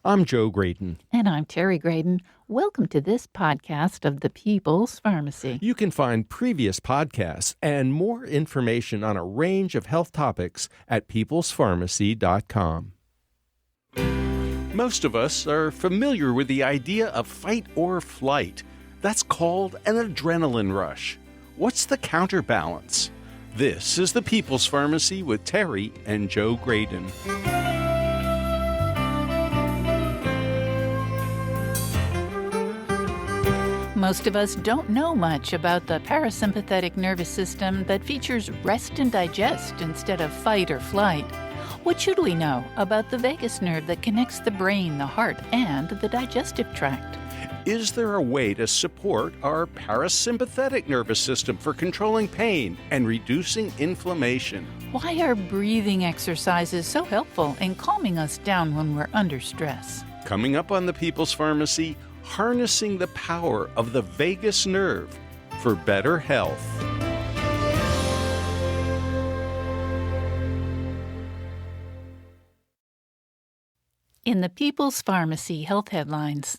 I'm Joe Graydon. And I'm Terry Graydon. Welcome to this podcast of the People's Pharmacy. You can find previous podcasts and more information on a range of health topics at peoplespharmacy.com. Most of us are familiar with the idea of fight or flight. That's called an adrenaline rush. What's the counterbalance? This is the People's Pharmacy with Terry and Joe Graydon. Most of us don't know much about the parasympathetic nervous system that features rest and digest instead of fight or flight. What should we know about the vagus nerve that connects the brain, the heart, and the digestive tract? Is there a way to support our parasympathetic nervous system for controlling pain and reducing inflammation? Why are breathing exercises so helpful in calming us down when we're under stress? Coming up on the People's Pharmacy, harnessing the power of the vagus nerve for better health. In the People's Pharmacy health headlines,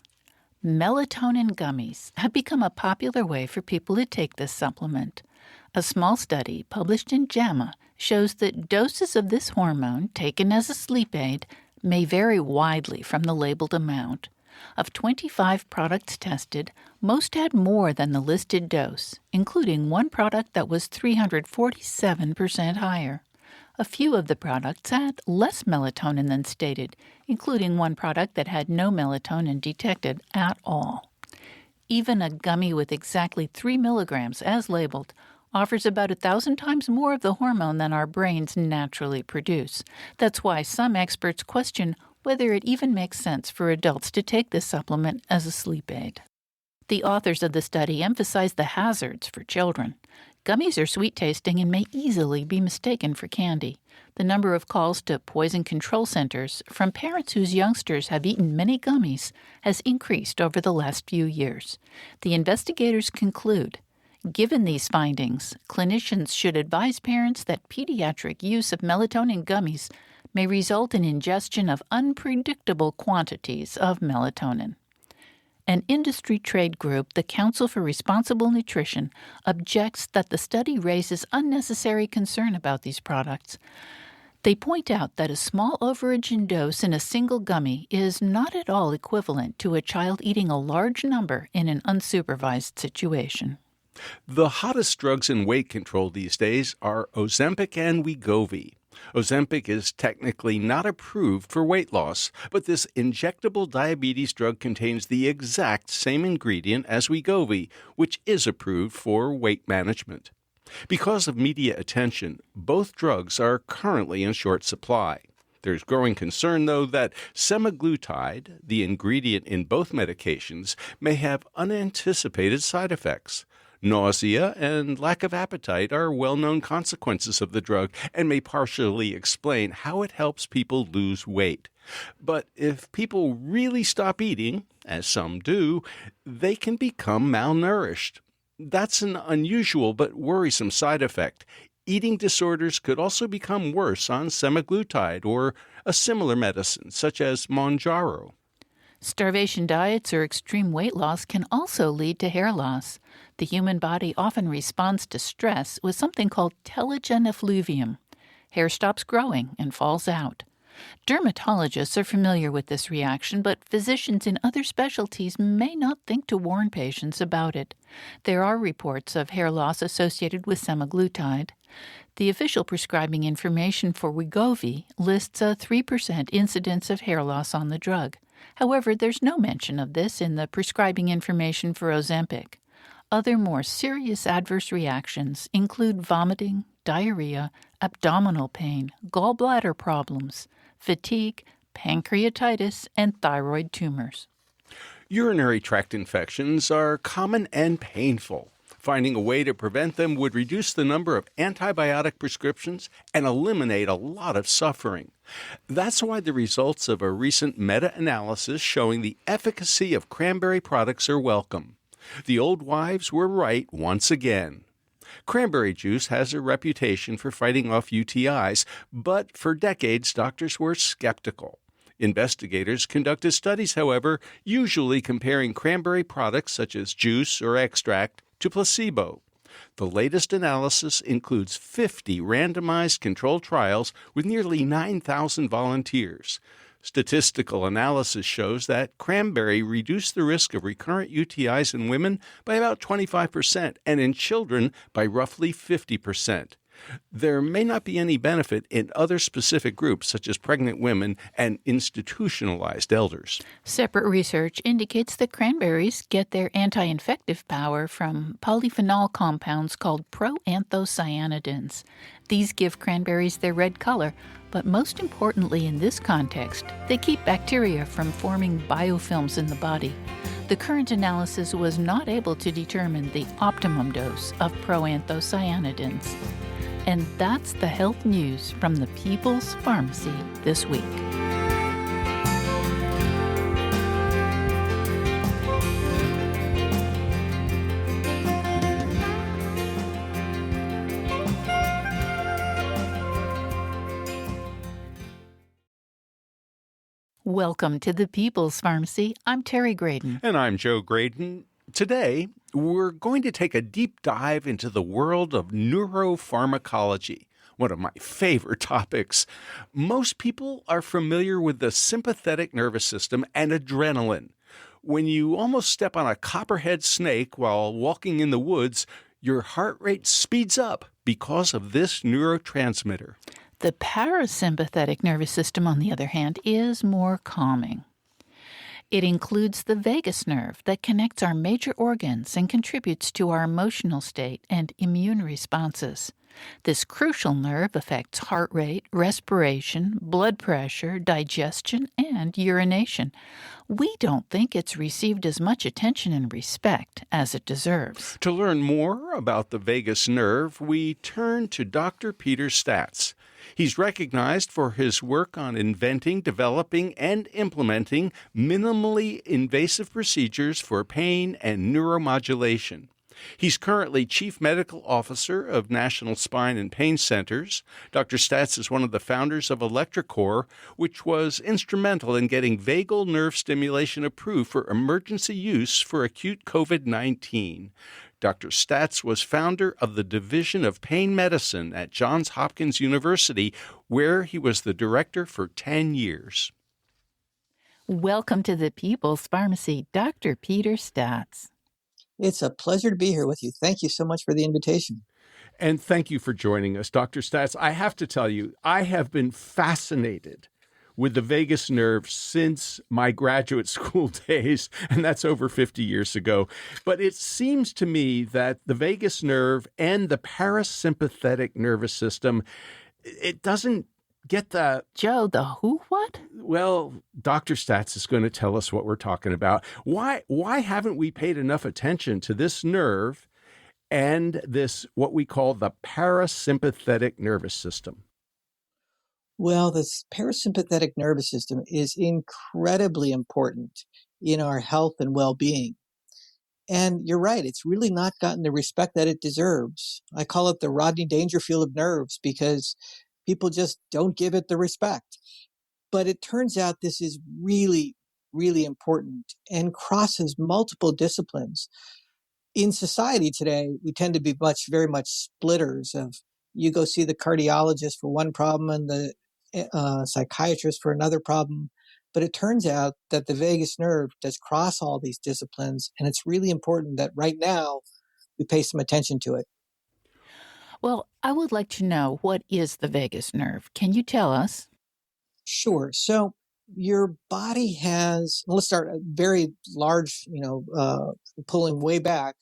melatonin gummies have become a popular way for people to take this supplement. A small study published in JAMA shows that doses of this hormone taken as a sleep aid may vary widely from the labeled amount. Of 25 products tested, most had more than the listed dose, including one product that was 347% higher. A few of the products had less melatonin than stated, including one product that had no melatonin detected at all. Even a gummy with exactly 3 milligrams, as labeled, offers about 1,000 times more of the hormone than our brains naturally produce. That's why some experts question whether it even makes sense for adults to take this supplement as a sleep aid. The authors of the study emphasize the hazards for children. Gummies are sweet-tasting and may easily be mistaken for candy. The number of calls to poison control centers from parents whose youngsters have eaten many gummies has increased over the last few years. The investigators conclude, given these findings, clinicians should advise parents that pediatric use of melatonin gummies may result in ingestion of unpredictable quantities of melatonin. An industry trade group, the Council for Responsible Nutrition, objects that the study raises unnecessary concern about these products. They point out that a small overage in dose in a single gummy is not at all equivalent to a child eating a large number in an unsupervised situation. The hottest drugs in weight control these days are Ozempic and Wegovy. Ozempic is technically not approved for weight loss, but this injectable diabetes drug contains the exact same ingredient as Wegovy, which is approved for weight management. Because of media attention, both drugs are currently in short supply. There's growing concern, though, that semaglutide, the ingredient in both medications, may have unanticipated side effects. Nausea and lack of appetite are well-known consequences of the drug and may partially explain how it helps people lose weight. But if people really stop eating, as some do, they can become malnourished. That's an unusual but worrisome side effect. Eating disorders could also become worse on semaglutide or a similar medicine, such as Mounjaro. Starvation diets or extreme weight loss can also lead to hair loss. The human body often responds to stress with something called telogen effluvium. Hair stops growing and falls out. Dermatologists are familiar with this reaction, but physicians in other specialties may not think to warn patients about it. There are reports of hair loss associated with semaglutide. The official prescribing information for Wegovy lists a 3% incidence of hair loss on the drug. However, there's no mention of this in the prescribing information for Ozempic. Other more serious adverse reactions include vomiting, diarrhea, abdominal pain, gallbladder problems, fatigue, pancreatitis, and thyroid tumors. Urinary tract infections are common and painful. Finding a way to prevent them would reduce the number of antibiotic prescriptions and eliminate a lot of suffering. That's why the results of a recent meta-analysis showing the efficacy of cranberry products are welcome. The old wives were right once again. Cranberry juice has a reputation for fighting off UTIs, but for decades doctors were skeptical. Investigators conducted studies, however, usually comparing cranberry products such as juice or extract to placebo. The latest analysis includes 50 randomized controlled trials with nearly 9,000 volunteers. Statistical analysis shows that cranberry reduced the risk of recurrent UTIs in women by about 25% and in children by roughly 50%. There may not be any benefit in other specific groups, such as pregnant women and institutionalized elders. Separate research indicates that cranberries get their anti-infective power from polyphenol compounds called proanthocyanidins. These give cranberries their red color, but most importantly in this context, they keep bacteria from forming biofilms in the body. The current analysis was not able to determine the optimum dose of proanthocyanidins. And that's the health news from the People's Pharmacy this week. Welcome to the People's Pharmacy. I'm Terry Graydon. And I'm Joe Graydon. Today, we're going to take a deep dive into the world of neuropharmacology, one of my favorite topics. Most people are familiar with the sympathetic nervous system and adrenaline. When you almost step on a copperhead snake while walking in the woods, your heart rate speeds up because of this neurotransmitter. The parasympathetic nervous system, on the other hand, is more calming. It includes the vagus nerve that connects our major organs and contributes to our emotional state and immune responses. This crucial nerve affects heart rate, respiration, blood pressure, digestion, and urination. We don't think it's received as much attention and respect as it deserves. To learn more about the vagus nerve, we turn to Dr. Peter Staats. He's recognized for his work on inventing, developing, and implementing minimally invasive procedures for pain and neuromodulation. He's currently Chief Medical Officer of National Spine and Pain Centers. Dr. Staats is one of the founders of electroCore, which was instrumental in getting vagal nerve stimulation approved for emergency use for acute COVID-19. Dr. Staats was founder of the Division of Pain Medicine at Johns Hopkins University, where he was the director for 10 years. Welcome to the People's Pharmacy, Dr. Peter Staats. It's a pleasure to be here with you. Thank you so much for the invitation. And thank you for joining us, Dr. Staats. I have to tell you, I have been fascinated with the vagus nerve since my graduate school days, and that's over 50 years ago. But it seems to me that the vagus nerve and the parasympathetic nervous system, it doesn't get the... Joe, the who what? Well, Dr. Staats is going to tell us what we're talking about. Why haven't we paid enough attention to this nerve and this, what we call the parasympathetic nervous system? Well, this parasympathetic nervous system is incredibly important in our health and well-being. And you're right, it's really not gotten the respect that it deserves. I call it the Rodney Dangerfield of nerves because people just don't give it the respect. But it turns out this is really, really important and crosses multiple disciplines. In society today, we tend to be very much splitters of you go see the cardiologist for one problem and the psychiatrist for another problem. But it turns out that the vagus nerve does cross all these disciplines, and it's really important that right now we pay some attention to it. Well, I would like to know, what is the vagus nerve? Can you tell us? Sure. So your body has, let's start a very large, pulling way back.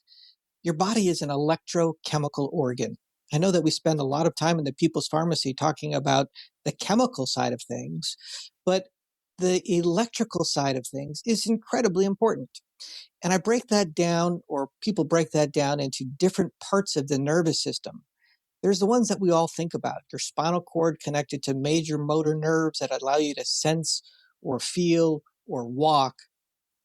Your body is an electrochemical organ. I know that we spend a lot of time in the People's Pharmacy talking about the chemical side of things, but the electrical side of things is incredibly important. And I break that down, or people break that down into different parts of the nervous system. There's the ones that we all think about, your spinal cord connected to major motor nerves that allow you to sense or feel or walk.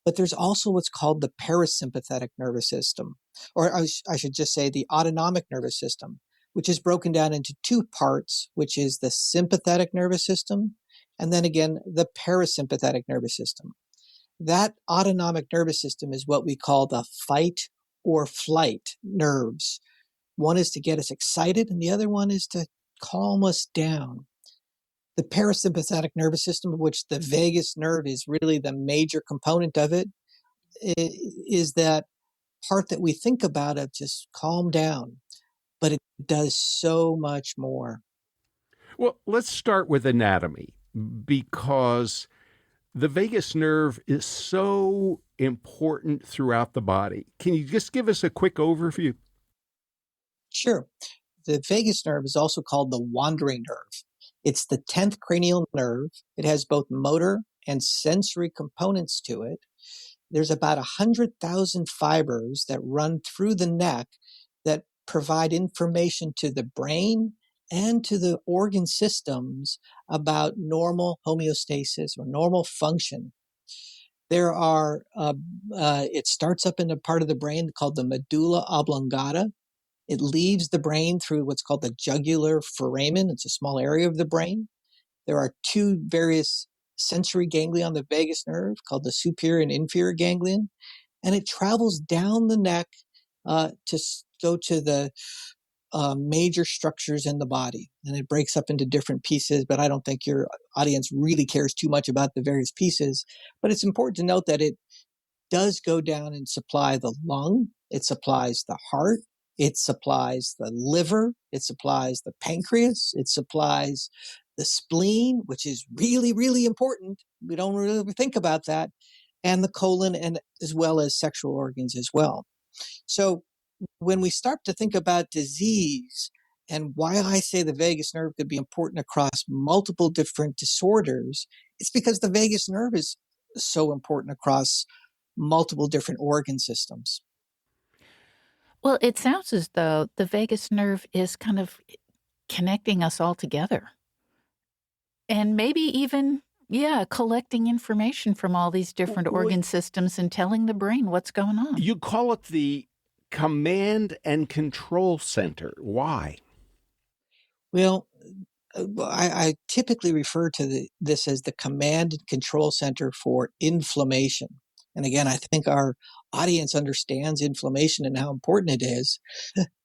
But there's also what's called the parasympathetic nervous system, or I should just say the autonomic nervous system, which is broken down into two parts, which is the sympathetic nervous system and then again, the parasympathetic nervous system. That autonomic nervous system is what we call the fight or flight nerves. One is to get us excited, and the other one is to calm us down. The parasympathetic nervous system, of which the vagus nerve is really the major component of it, is that part that we think about of just calm down, but it does so much more. Well, let's start with anatomy because the vagus nerve is so important throughout the body. Can you just give us a quick overview? Sure. The vagus nerve is also called the wandering nerve. It's the 10th cranial nerve. It has both motor and sensory components to it. There's about 100,000 fibers that run through the neck that provide information to the brain and to the organ systems about normal homeostasis or normal function. There are, it starts up in a part of the brain called the medulla oblongata. It leaves the brain through what's called the jugular foramen. It's a small area of the brain. There are two various sensory ganglia on the vagus nerve called the superior and inferior ganglion, and it travels down the neck to go to the major structures in the body. And it breaks up into different pieces, but I don't think your audience really cares too much about the various pieces. But it's important to note that it does go down and supply the lung, it supplies the heart, it supplies the liver, it supplies the pancreas, it supplies the spleen, which is really, really important. We don't really think about that, and the colon, and as well as sexual organs as well. So when we start to think about disease and why I say the vagus nerve could be important across multiple different disorders, it's because the vagus nerve is so important across multiple different organ systems. Well, it sounds as though the vagus nerve is kind of connecting us all together. And maybe even, collecting information from all these different organ systems and telling the brain what's going on. You call it the command and control center. Why? Well, I typically refer to this as the command and control center for inflammation. And again, I think our audience understands inflammation and how important it is,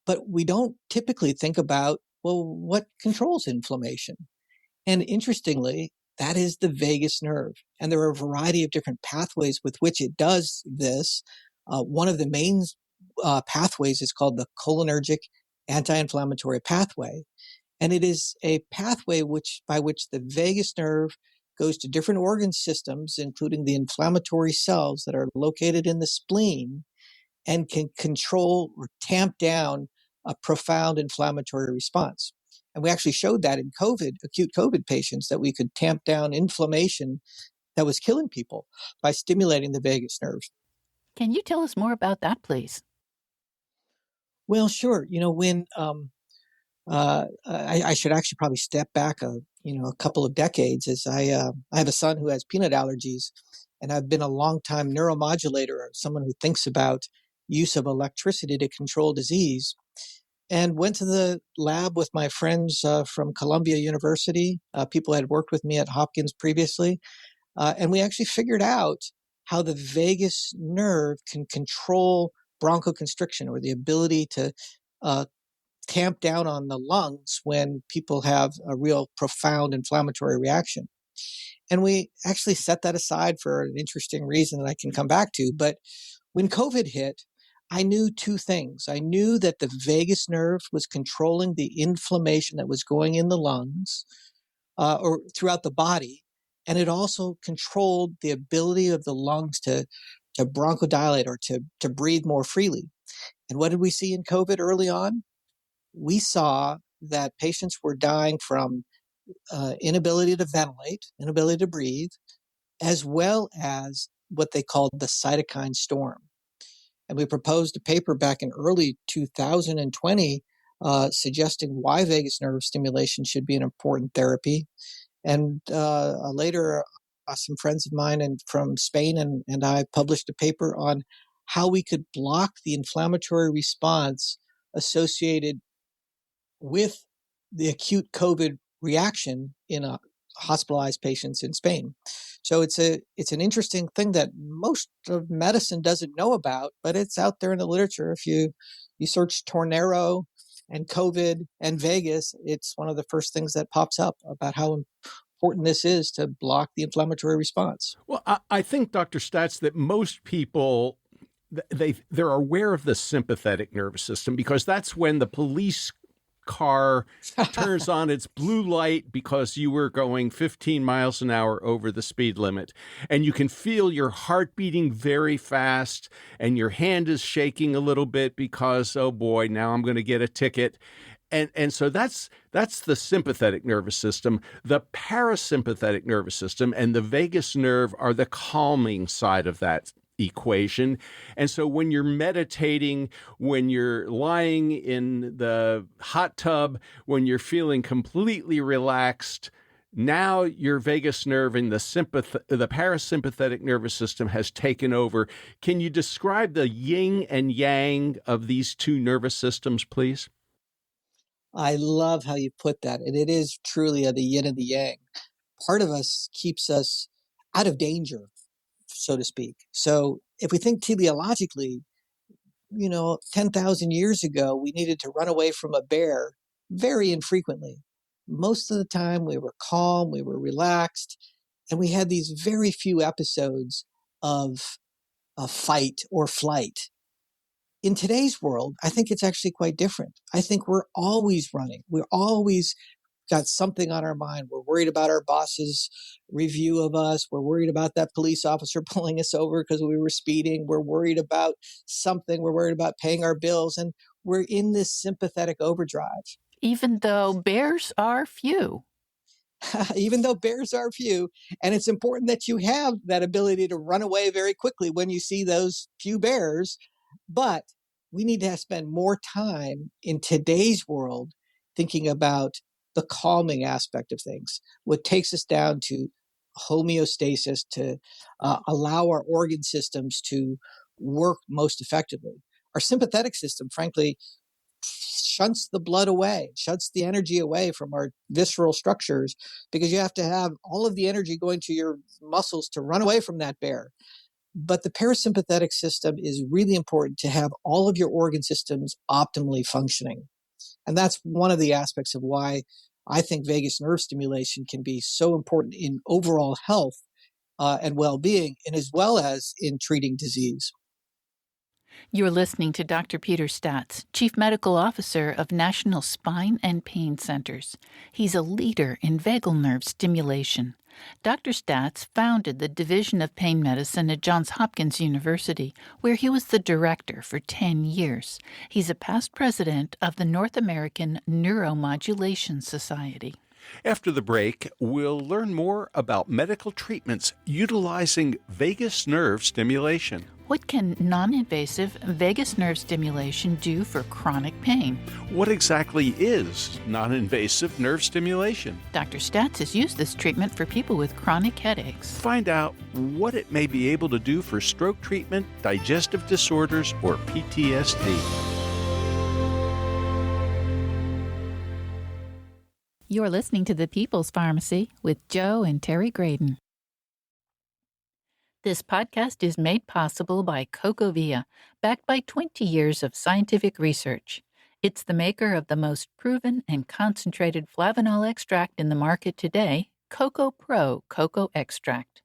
but we don't typically think about, well, what controls inflammation? And interestingly, that is the vagus nerve. And there are a variety of different pathways with which it does this. One of the main pathways is called the cholinergic anti-inflammatory pathway. And it is a pathway by which the vagus nerve goes to different organ systems, including the inflammatory cells that are located in the spleen, and can control or tamp down a profound inflammatory response. And we actually showed that in acute COVID patients, that we could tamp down inflammation that was killing people by stimulating the vagus nerve. Can you tell us more about that, please? Well, sure. When I should actually probably step back a couple of decades, as I have a son who has peanut allergies, and I've been a long-time neuromodulator, or someone who thinks about use of electricity to control disease, and went to the lab with my friends from Columbia University, people who had worked with me at Hopkins previously, and we actually figured out how the vagus nerve can control bronchoconstriction, or the ability to tamp down on the lungs when people have a real profound inflammatory reaction. And we actually set that aside for an interesting reason that I can come back to. But when COVID hit, I knew two things. I knew that the vagus nerve was controlling the inflammation that was going in the lungs or throughout the body. And it also controlled the ability of the lungs to bronchodilate, or to breathe more freely. And what did we see in COVID early on? We saw that patients were dying from inability to ventilate, inability to breathe, as well as what they called the cytokine storm. And we proposed a paper back in early 2020 suggesting why vagus nerve stimulation should be an important therapy. And later, some friends of mine from Spain and I published a paper on how we could block the inflammatory response associated with the acute COVID reaction in a hospitalized patients in Spain. So it's an interesting thing that most of medicine doesn't know about, but it's out there in the literature. If you search tornado and COVID and Vegas, it's one of the first things that pops up about how important this is to block the inflammatory response. Well, I think, Dr. Stats, that most people, they're aware of the sympathetic nervous system because that's when the police car turns on its blue light because you were going 15 miles an hour over the speed limit. And you can feel your heart beating very fast and your hand is shaking a little bit because, oh boy, now I'm going to get a ticket. And so that's the sympathetic nervous system. The parasympathetic nervous system and the vagus nerve are the calming side of that equation. And so when you're meditating, when you're lying in the hot tub, when you're feeling completely relaxed, now your vagus nerve and the parasympathetic nervous system has taken over. Can you describe the yin and yang of these two nervous systems, please? I love how you put that. And it is truly the yin and the yang. Part of us keeps us out of danger, so to speak. So if we think teleologically, 10,000 years ago, we needed to run away from a bear very infrequently. Most of the time, we were calm, we were relaxed, and we had these very few episodes of fight or flight. In today's world, I think it's actually quite different. I think we're always running. We're always got something on our mind. We're worried about our boss's review of us. We're worried about that police officer pulling us over because we were speeding. We're worried about something. We're worried about paying our bills. And we're in this sympathetic overdrive. Even though bears are few. Even though bears are few. And it's important that you have that ability to run away very quickly when you see those few bears. But we need to spend more time in today's world thinking about the calming aspect of things, what takes us down to homeostasis, to allow our organ systems to work most effectively. Our sympathetic system, frankly, shunts the blood away, shuts the energy away from our visceral structures, because you have to have all of the energy going to your muscles to run away from that bear. But the parasympathetic system is really important to have all of your organ systems optimally functioning. And that's one of the aspects of why I think vagus nerve stimulation can be so important in overall health and well-being, and as well as in treating disease. You're listening to Dr. Peter Stats, Chief Medical Officer of National Spine and Pain Centers. He's a leader in vagal nerve stimulation. Dr. Stats founded the Division of Pain Medicine at Johns Hopkins University, where he was the director for 10 years. He's a past president of the North American Neuromodulation Society. After the break, we'll learn more about medical treatments utilizing vagus nerve stimulation. What can non-invasive vagus nerve stimulation do for chronic pain? What exactly is non-invasive nerve stimulation? Dr. Stats has used this treatment for people with chronic headaches. Find out what it may be able to do for stroke treatment, digestive disorders, or PTSD. You're listening to The People's Pharmacy with Joe and Terry Graydon. This podcast is made possible by CocoVia, backed by 20 years of scientific research. It's the maker of the most proven and concentrated flavanol extract in the market today, Coco Pro Cocoa Extract.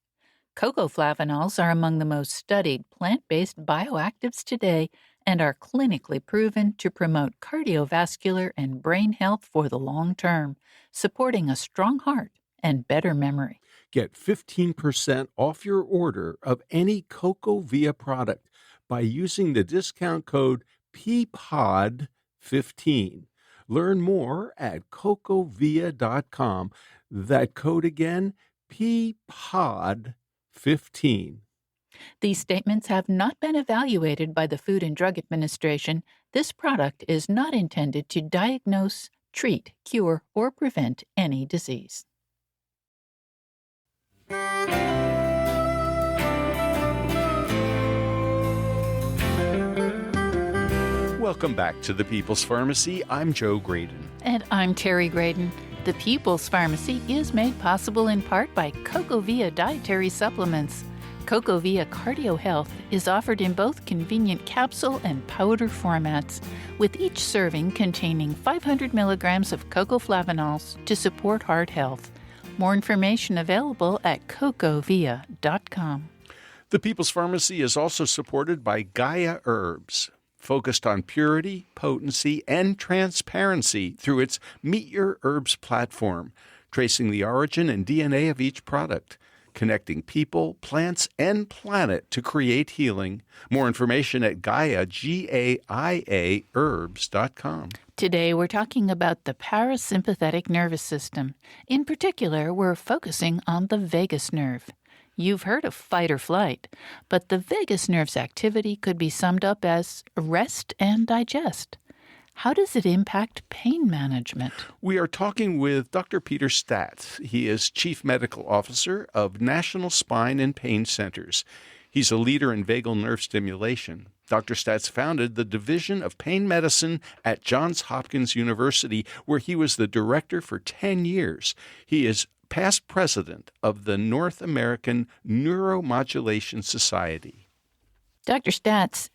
Cocoa flavanols are among the most studied plant-based bioactives today and are clinically proven to promote cardiovascular and brain health for the long term, supporting a strong heart and better memory. Get 15% off your order of any CocoVia product by using the discount code PPOD15. Learn more at cocovia.com. That code again, PPOD15. These statements have not been evaluated by the Food and Drug Administration. This product is not intended to diagnose, treat, cure, or prevent any disease. Welcome back to the People's Pharmacy. I'm Joe Graydon. And I'm Terry Graydon. The People's Pharmacy is made possible in part by CocoVia dietary supplements. CocoVia Cardio Health is offered in both convenient capsule and powder formats, with each serving containing 500 milligrams of cocoflavanols to support heart health. More information available at cocovia.com. The People's Pharmacy is also supported by Gaia Herbs, focused on purity, potency, and transparency through its Meet Your Herbs platform, tracing the origin and DNA of each product, connecting people, plants, and planet to create healing. More information at Gaia, G-A-I-A, herbs.com. Today, we're talking about the parasympathetic nervous system. In particular, we're focusing on the vagus nerve. You've heard of fight or flight, but the vagus nerve's activity could be summed up as rest and digest. How does it impact pain management? We are talking with Dr. Peter Staats. He is Chief Medical Officer of National Spine and Pain Centers. He's a leader in vagal nerve stimulation. Dr. Staats founded the Division of Pain Medicine at Johns Hopkins University, where he was the director for 10 years. He is past president of the North American Neuromodulation Society. Dr. Staats,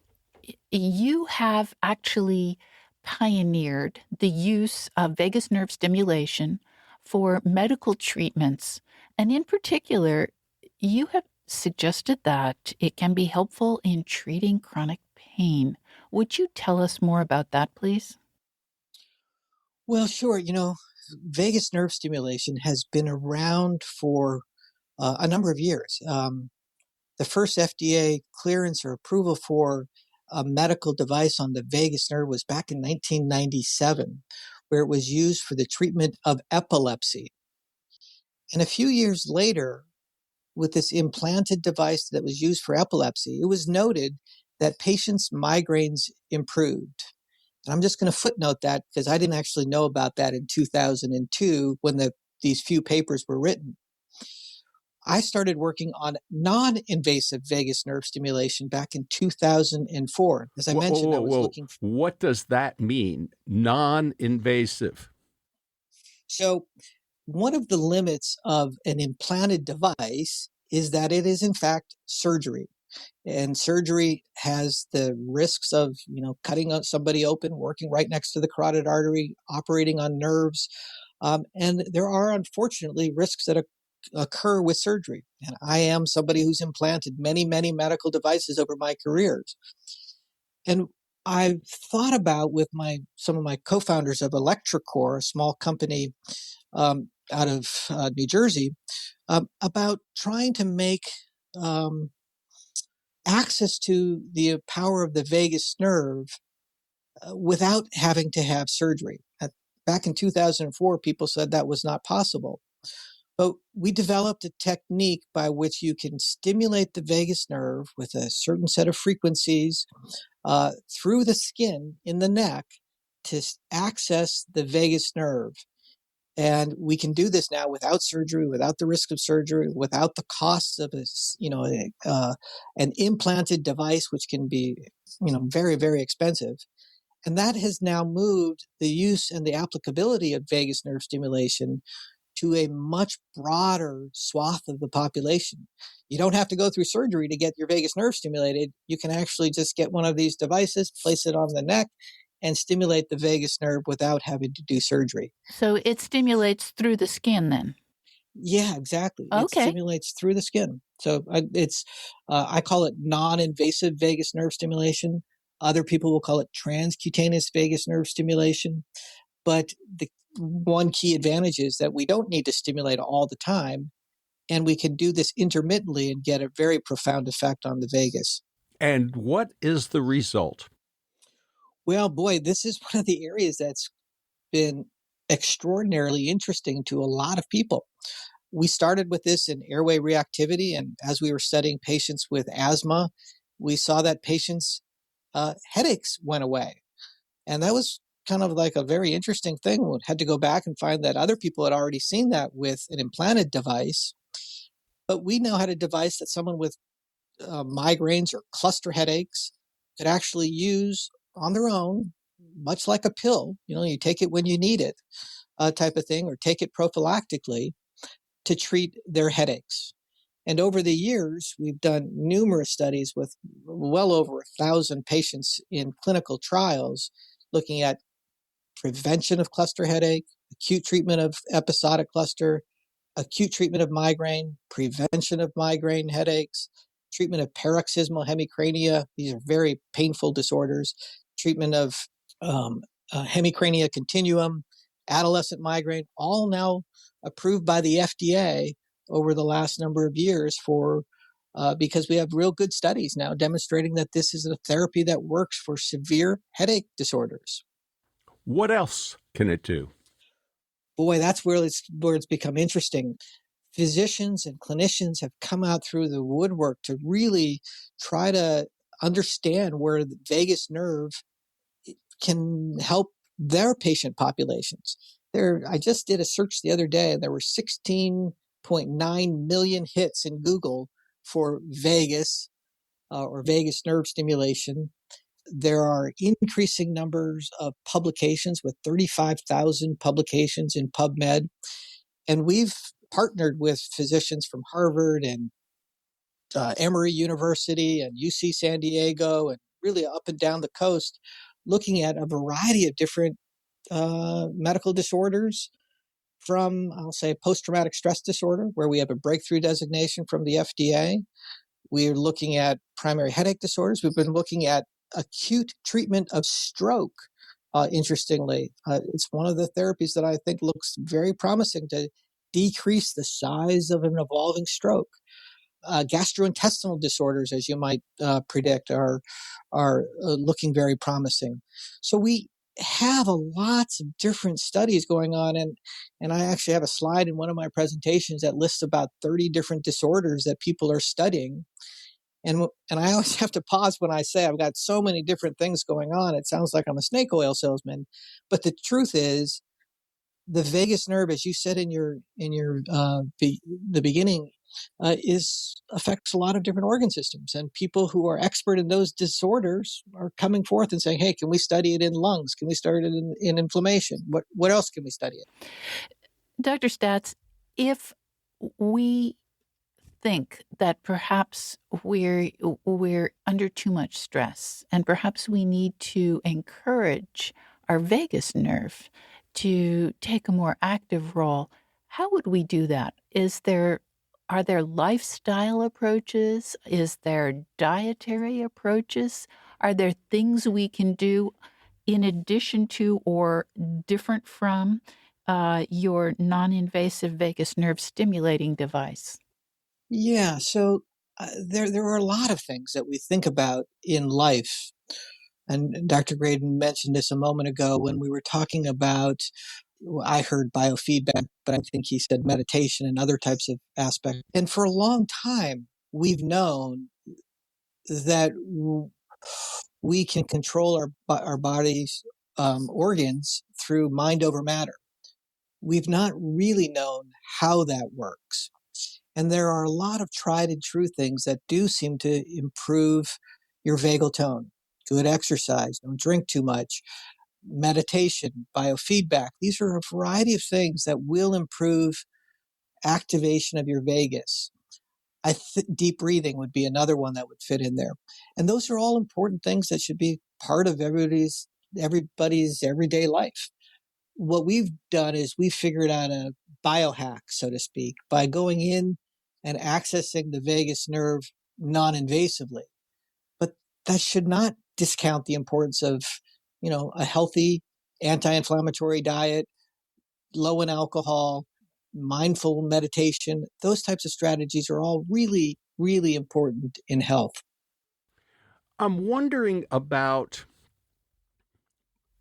you have actually pioneered the use of vagus nerve stimulation for medical treatments. And in particular, you have suggested that it can be helpful in treating chronic pain. Would you tell us more about that, please? Well, sure. Vagus nerve stimulation has been around for a number of years. The first FDA clearance or approval for a medical device on the vagus nerve was back in 1997, where it was used for the treatment of epilepsy. And a few years later, with this implanted device that was used for epilepsy, it was noted that patients' migraines improved. And I'm just going to footnote that because I didn't actually know about that in 2002 when these few papers were written. I started working on non-invasive vagus nerve stimulation back in 2004. As I mentioned, I was looking for... What does that mean, non-invasive? So one of the limits of an implanted device is that it is, in fact, surgery. And surgery has the risks of, cutting somebody open, working right next to the carotid artery, operating on nerves. And there are, unfortunately, risks that occur with surgery. And I am somebody who's implanted many, many medical devices over my careers. And I've thought about with some of my co-founders of electroCore, a small company out of New Jersey, about trying to make access to the power of the vagus nerve without having to have surgery. Back in 2004, people said that was not possible. But we developed a technique by which you can stimulate the vagus nerve with a certain set of frequencies through the skin in the neck to access the vagus nerve. And we can do this now without surgery, without the risk of surgery, without the costs of an implanted device, which can be, very, very expensive. And that has now moved the use and the applicability of vagus nerve stimulation to a much broader swath of the population. You don't have to go through surgery to get your vagus nerve stimulated. You can actually just get one of these devices, place it on the neck, and stimulate the vagus nerve without having to do surgery. So it stimulates through the skin then? Yeah, exactly. Okay. It stimulates through the skin. So I call it non-invasive vagus nerve stimulation. Other people will call it transcutaneous vagus nerve stimulation. But the one key advantage is that we don't need to stimulate all the time, and we can do this intermittently and get a very profound effect on the vagus. And what is the result? Well, boy, this is one of the areas that's been extraordinarily interesting to a lot of people. We started with this in airway reactivity, and as we were studying patients with asthma, we saw that patients' headaches went away. And that was kind of like a very interesting thing. We had to go back and find that other people had already seen that with an implanted device. But we now had a device that someone with migraines or cluster headaches could actually use on their own, much like a pill. You take it when you need it. type of thing, or take it prophylactically to treat their headaches. And over the years, we've done numerous studies with well over 1,000 patients in clinical trials looking at prevention of cluster headache, acute treatment of episodic cluster, acute treatment of migraine, prevention of migraine headaches, treatment of paroxysmal hemicrania. These are very painful disorders. Treatment of hemicrania continuum, adolescent migraine, all now approved by the FDA over the last number of years because we have real good studies now demonstrating that this is a therapy that works for severe headache disorders. What else can it do? Boy, that's where it's become interesting. Physicians and clinicians have come out through the woodwork to really try to understand where the vagus nerve can help their patient populations. I just did a search the other day, and there were 16.9 million hits in Google for vagus or vagus nerve stimulation. There are increasing numbers of publications with 35,000 publications in PubMed. And we've partnered with physicians from Harvard and Emory University and UC San Diego and really up and down the coast, looking at a variety of different medical disorders, from, I'll say, post-traumatic stress disorder, where we have a breakthrough designation from the FDA. We're looking at primary headache disorders. We've been looking at acute treatment of stroke. Interestingly, it's one of the therapies that I think looks very promising to decrease the size of an evolving stroke. Gastrointestinal disorders, as you might predict, are looking very promising. So we have lots of different studies going on, and I actually have a slide in one of my presentations that lists about 30 different disorders that people are studying. And I always have to pause when I say I've got so many different things going on. It sounds like I'm a snake oil salesman, but the truth is, the vagus nerve, as you said in the beginning, affects a lot of different organ systems. And people who are expert in those disorders are coming forth and saying, "Hey, can we study it in lungs? Can we study it in inflammation? What else can we study it?" Dr. Statz, if we think that perhaps we're under too much stress, and perhaps we need to encourage our vagus nerve to take a more active role, how would we do that? Are there lifestyle approaches? Is there dietary approaches? Are there things we can do in addition to or different from your non-invasive vagus nerve stimulating device? Yeah, so there are a lot of things that we think about in life. And Dr. Graydon mentioned this a moment ago when we were talking about, I heard biofeedback, but I think he said meditation and other types of aspects. And for a long time, we've known that we can control our body's organs through mind over matter. We've not really known how that works. And there are a lot of tried and true things that do seem to improve your vagal tone. Good exercise, don't drink too much, meditation, biofeedback. These are a variety of things that will improve activation of your vagus. Deep breathing would be another one that would fit in there. And those are all important things that should be part of everybody's everyday life. What we've done is we've figured out a biohack, so to speak, by going in and accessing the vagus nerve non-invasively. But that should not discount the importance of, a healthy anti-inflammatory diet, low in alcohol, mindful meditation. Those types of strategies are all really, really important in health. I'm wondering about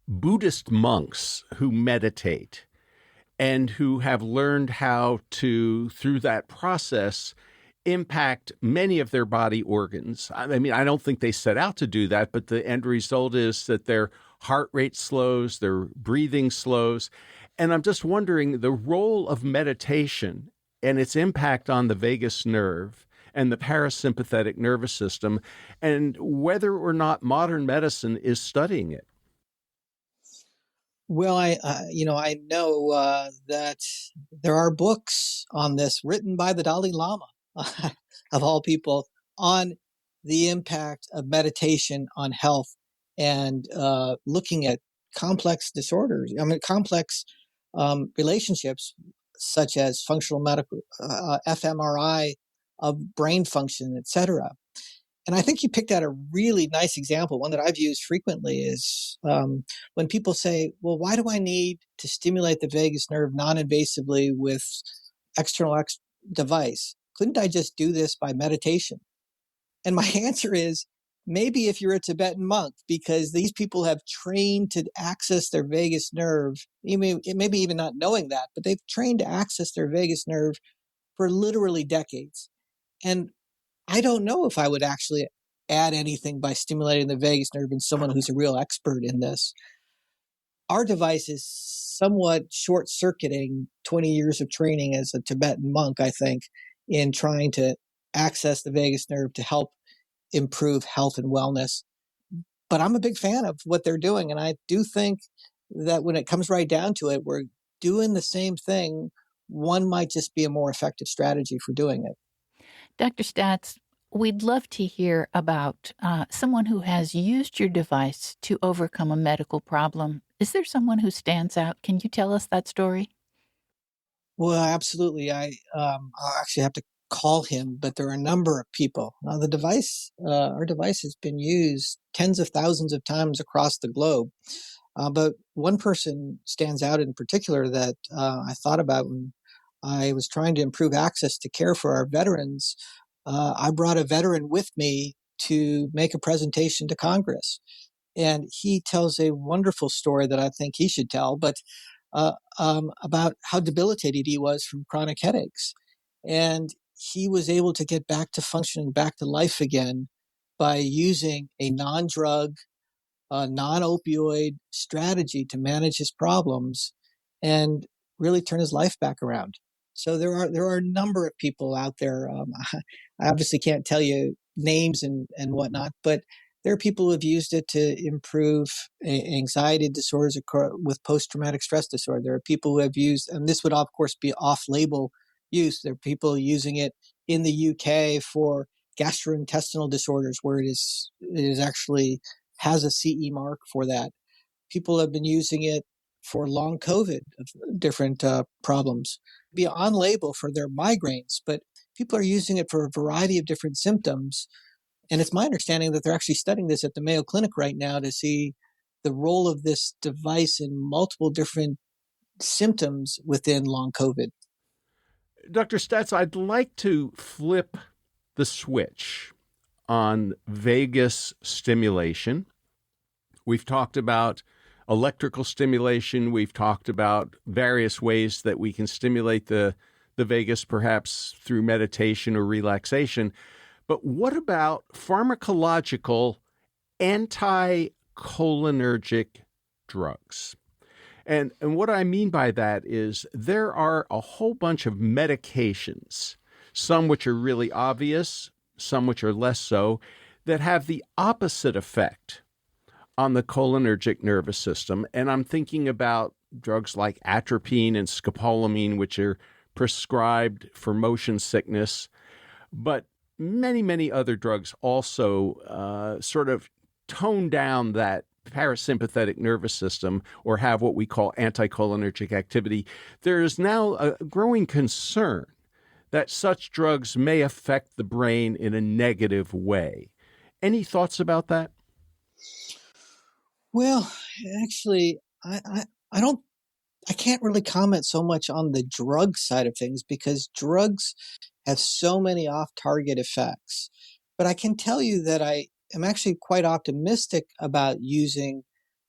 Buddhist monks who meditate and who have learned how to, through that process, impact many of their body organs. I mean, I don't think they set out to do that, but the end result is that their heart rate slows, their breathing slows. And I'm just wondering the role of meditation and its impact on the vagus nerve and the parasympathetic nervous system, and whether or not modern medicine is studying it. Well, I know that there are books on this written by the Dalai Lama, of all people, on the impact of meditation on health and looking at complex disorders. I mean, complex relationships such as functional medical fMRI of brain function, etc. And I think you picked out a really nice example. One that I've used frequently is when people say, well, why do I need to stimulate the vagus nerve non-invasively with external device? Couldn't I just do this by meditation? And my answer is maybe if you're a Tibetan monk, because these people have trained to access their vagus nerve, maybe even not knowing that, but they've trained to access their vagus nerve for literally decades. And I don't know if I would actually add anything by stimulating the vagus nerve in someone who's a real expert in this. Our device is somewhat short circuiting 20 years of training as a Tibetan monk, I think, in trying to access the vagus nerve to help improve health and wellness. But I'm a big fan of what they're doing. And I do think that when it comes right down to it, we're doing the same thing. One might just be a more effective strategy for doing it. Dr. Statz, we'd love to hear about someone who has used your device to overcome a medical problem. Is there someone who stands out? Can you tell us that story? Well, absolutely. I'll actually have to call him, but there are a number of people. Now, our device has been used tens of thousands of times across the globe. But one person stands out in particular that I thought about when I was trying to improve access to care for our veterans. I brought a veteran with me to make a presentation to Congress. And he tells a wonderful story that I think he should tell, but about how debilitated he was from chronic headaches. And he was able to get back to functioning, back to life again by using a non-drug, non-opioid strategy to manage his problems and really turn his life back around. So there are a number of people out there. I obviously can't tell you names and whatnot, but there are people who have used it to improve anxiety disorders with post-traumatic stress disorder. There are people who have used, and this would of course be off-label use. There are people using it in the UK for gastrointestinal disorders, where it is actually has a CE mark for that. People have been using it for long COVID, different problems, be on label for their migraines, but people are using it for a variety of different symptoms. And it's my understanding that they're actually studying this at the Mayo Clinic right now to see the role of this device in multiple different symptoms within long COVID. Dr. Statz, I'd like to flip the switch on vagus stimulation. We've talked about electrical stimulation. We've talked about various ways that we can stimulate the vagus, perhaps through meditation or relaxation. But what about pharmacological anticholinergic drugs? And what I mean by that is there are a whole bunch of medications, some which are really obvious, some which are less so, that have the opposite effect on the cholinergic nervous system. And I'm thinking about drugs like atropine and scopolamine, which are prescribed for motion sickness. But many other drugs also sort of tone down that parasympathetic nervous system or have what we call anticholinergic activity. There is now a growing concern that such drugs may affect the brain in a negative way. Any thoughts about that? Well, actually, I don't, I can't really comment so much on the drug side of things because drugs have so many off-target effects. But I can tell you that I am actually quite optimistic about using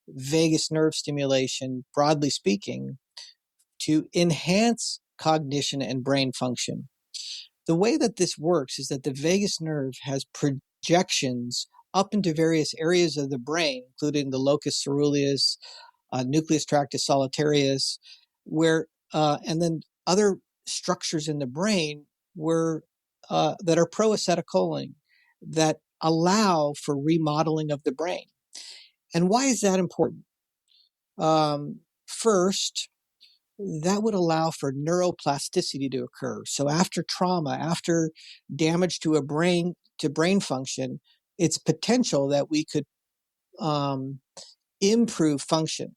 vagus nerve stimulation, broadly speaking, to enhance cognition and brain function. The way that this works is that the vagus nerve has projections up into various areas of the brain, including the locus ceruleus, nucleus tractus solitarius, where and then other structures in the brain where that are pro-acetylcholine that allow for remodeling of the brain. And why is that important? First, that would allow for neuroplasticity to occur. So after trauma, after damage to brain function, it's potential that we could improve function.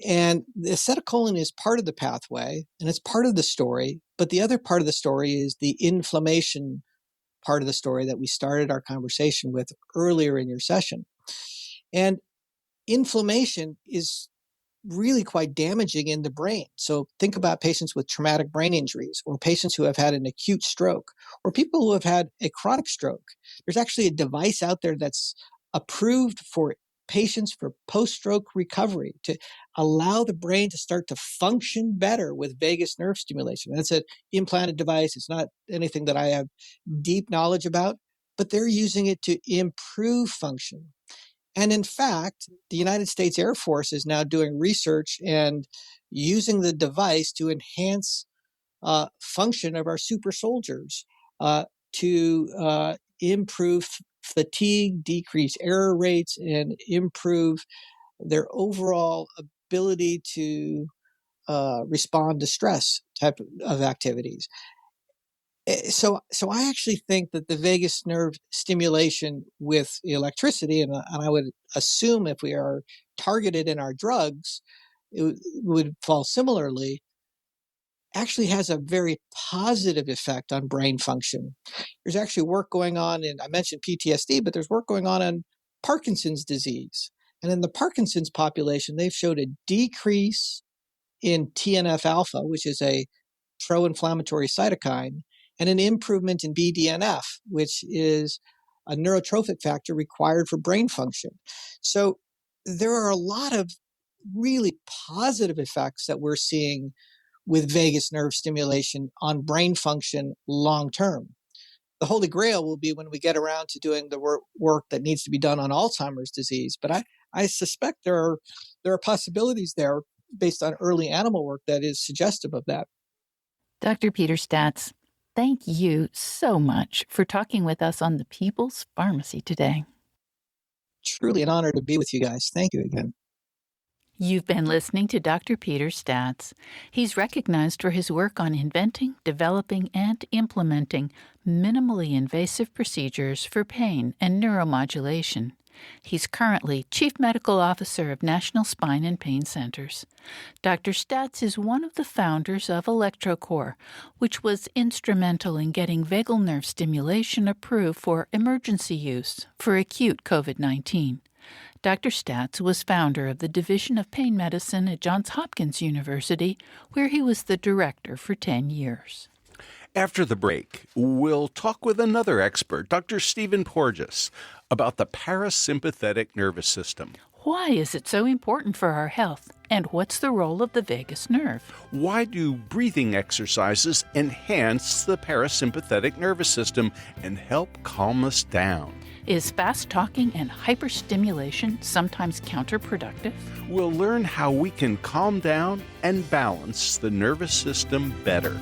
And the acetylcholine is part of the pathway and it's part of the story. But the other part of the story is the inflammation part of the story that we started our conversation with earlier in your session. And inflammation is really quite damaging in the brain. So think about patients with traumatic brain injuries or patients who have had an acute stroke or people who have had a chronic stroke. There's actually a device out there that's approved for patients for post-stroke recovery to allow the brain to start to function better with vagus nerve stimulation. That's an implanted device. It's not anything that I have deep knowledge about, but they're using it to improve function. And in fact, the United States Air Force is now doing research and using the device to enhance function of our super soldiers to improve fatigue, decrease error rates, and improve their overall ability to respond to stress type of activities. So I actually think that the vagus nerve stimulation with electricity, and I would assume if we are targeted in our drugs, it would fall similarly, actually has a very positive effect on brain function. There's actually work going on I mentioned PTSD, but there's work going on Parkinson's disease. And in the Parkinson's population, they've showed a decrease in TNF alpha, which is a pro-inflammatory cytokine, and an improvement in BDNF, which is a neurotrophic factor required for brain function. So there are a lot of really positive effects that we're seeing with vagus nerve stimulation on brain function long term. The holy grail will be when we get around to doing the work that needs to be done on Alzheimer's disease. But I suspect there are possibilities there based on early animal work that is suggestive of that. Dr. Peter Staats, thank you so much for talking with us on the People's Pharmacy today. Truly an honor to be with you guys. Thank you again. You've been listening to Dr. Peter Staats. He's recognized for his work on inventing, developing, and implementing minimally invasive procedures for pain and neuromodulation. He's currently Chief Medical Officer of National Spine and Pain Centers. Dr. Staats is one of the founders of ElectroCore, which was instrumental in getting vagal nerve stimulation approved for emergency use for acute COVID-19. Dr. Staats was founder of the Division of Pain Medicine at Johns Hopkins University, where he was the director for 10 years. After the break, we'll talk with another expert, Dr. Stephen Porges, about the parasympathetic nervous system. Why is it so important for our health? And what's the role of the vagus nerve? Why do breathing exercises enhance the parasympathetic nervous system and help calm us down? Is fast talking and hyperstimulation sometimes counterproductive? We'll learn how we can calm down and balance the nervous system better.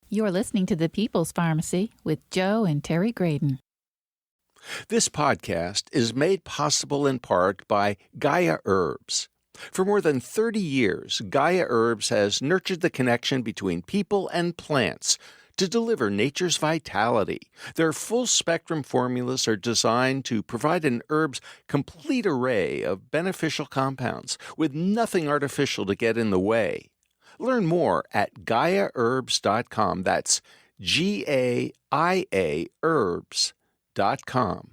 You're listening to The People's Pharmacy with Joe and Terry Graydon. This podcast is made possible in part by Gaia Herbs. For more than 30 years, Gaia Herbs has nurtured the connection between people and plants to deliver nature's vitality. Their full-spectrum formulas are designed to provide an herb's complete array of beneficial compounds with nothing artificial to get in the way. Learn more at GaiaHerbs.com. That's GAIA Herbs.com.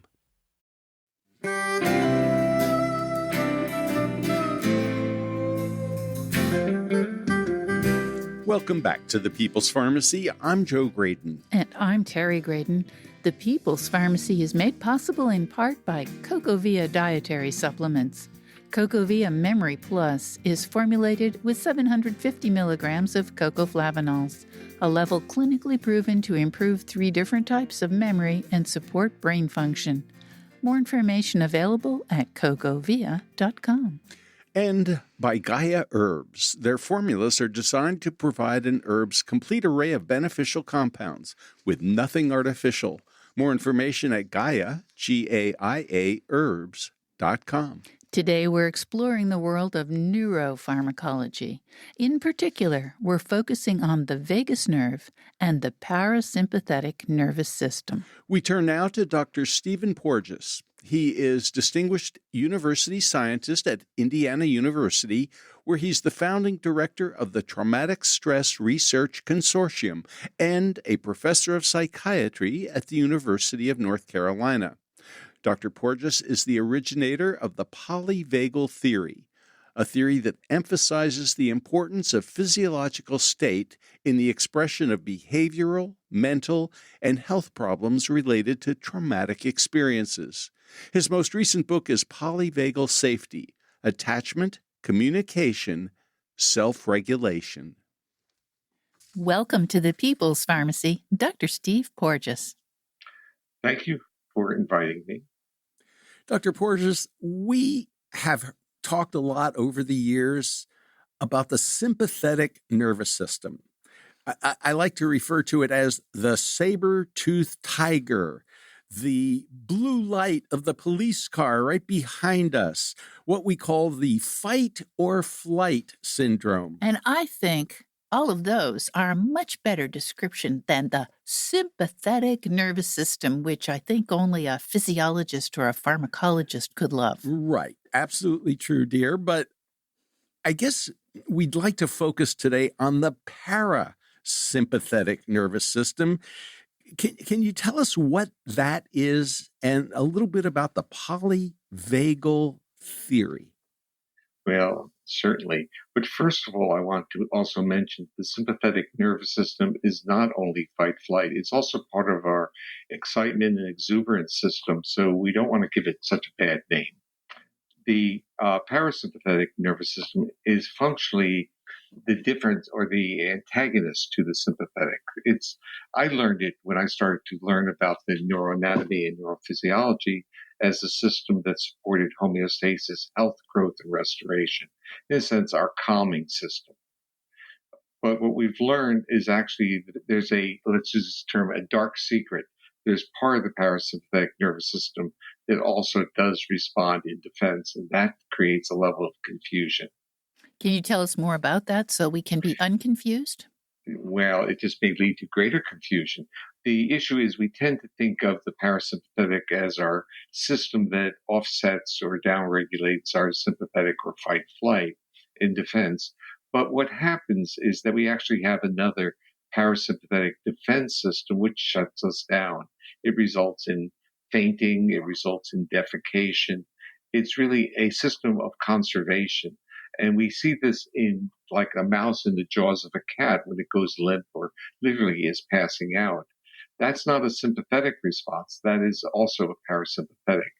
Welcome back to the People's Pharmacy. I'm Joe Graydon. And I'm Terry Graydon. The People's Pharmacy is made possible in part by CocoVia dietary supplements. CocoVia Memory Plus is formulated with 750 milligrams of cocoflavanols, a level clinically proven to improve 3 different types of memory and support brain function. More information available at cocovia.com. And by Gaia Herbs. Their formulas are designed to provide an herb's complete array of beneficial compounds with nothing artificial. More information at Gaia, Gaia herbs.com. Today, we're exploring the world of neuropharmacology. In particular, we're focusing on the vagus nerve and the parasympathetic nervous system. We turn now to Dr. Stephen Porges. He is Distinguished University Scientist at Indiana University, where he's the founding director of the Traumatic Stress Research Consortium and a professor of psychiatry at the University of North Carolina. Dr. Porges is the originator of the polyvagal theory, a theory that emphasizes the importance of physiological state in the expression of behavioral, mental, and health problems related to traumatic experiences. His most recent book is Polyvagal Safety: Attachment, Communication, Self-Regulation. Welcome to the People's Pharmacy, Dr. Steve Porges. Thank you for inviting me. Dr. Porges, we have talked a lot over the years about the sympathetic nervous system. I like to refer to it as the saber-toothed tiger, the blue light of the police car right behind us, what we call the fight or flight syndrome. And I think all of those are a much better description than the sympathetic nervous system, which I think only a physiologist or a pharmacologist could love. Right. Absolutely true, dear. But I guess we'd like to focus today on the parasympathetic nervous system. Can you tell us what that is and a little bit about the polyvagal theory? Well, certainly. But first of all, I want to also mention the sympathetic nervous system is not only fight-flight, it's also part of our excitement and exuberance system, so we don't want to give it such a bad name. The parasympathetic nervous system is functionally the difference or the antagonist to the sympathetic. I learned it when I started to learn about the neuroanatomy and neurophysiology as a system that supported homeostasis, health, growth, and restoration. In a sense, our calming system. But what we've learned is actually there's let's use this term, a dark secret. There's part of the parasympathetic nervous system that also does respond in defense, and that creates a level of confusion. Can you tell us more about that so we can be unconfused? Well, it just may lead to greater confusion. The issue is we tend to think of the parasympathetic as our system that offsets or downregulates our sympathetic or fight-flight in defense. But what happens is that we actually have another parasympathetic defense system which shuts us down. It results in fainting. It results in defecation. It's really a system of conservation. And we see this in like a mouse in the jaws of a cat when it goes limp or literally is passing out. That's not a sympathetic response. That is also a parasympathetic.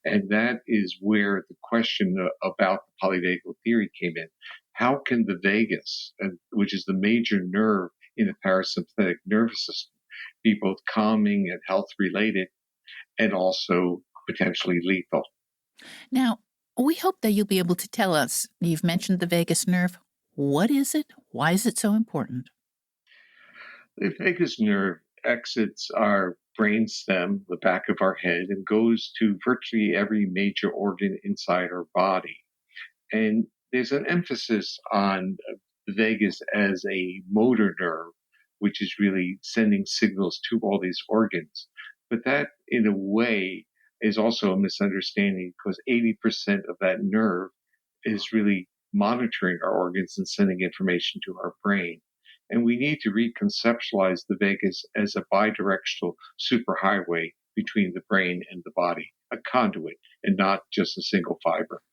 And that is where the question about the polyvagal theory came in. How can the vagus, which is the major nerve in the parasympathetic nervous system, be both calming and health related and also potentially lethal? Now, we hope that you'll be able to tell us. You've mentioned the vagus nerve. What is it? Why is it so important? The vagus nerve exits our brainstem, the back of our head, and goes to virtually every major organ inside our body. And there's an emphasis on the vagus as a motor nerve, which is really sending signals to all these organs. But that, in a way, is also a misunderstanding because 80% of that nerve is really monitoring our organs and sending information to our brain. And we need to reconceptualize the vagus as a bidirectional superhighway between the brain and the body, a conduit, and not just a single fiber.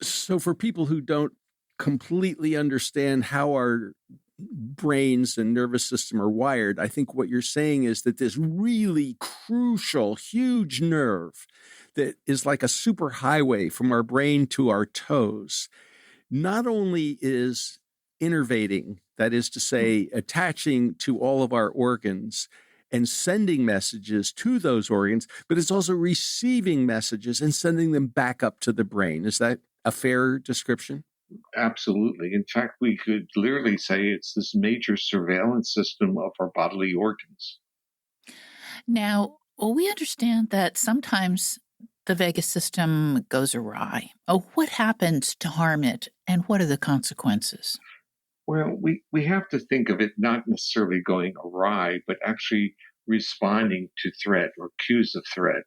So for people who don't completely understand how our brains and nervous system are wired, I think what you're saying is that this really crucial, huge nerve that is like a superhighway from our brain to our toes not only is innervating, that is to say, attaching to all of our organs and sending messages to those organs, but it's also receiving messages and sending them back up to the brain. Is that a fair description? Absolutely. In fact, we could literally say it's this major surveillance system of our bodily organs. Now, we understand that sometimes the vagus system goes awry. Oh, what happens to harm it, and what are the consequences? Well, we have to think of it not necessarily going awry, but actually responding to threat or cues of threat,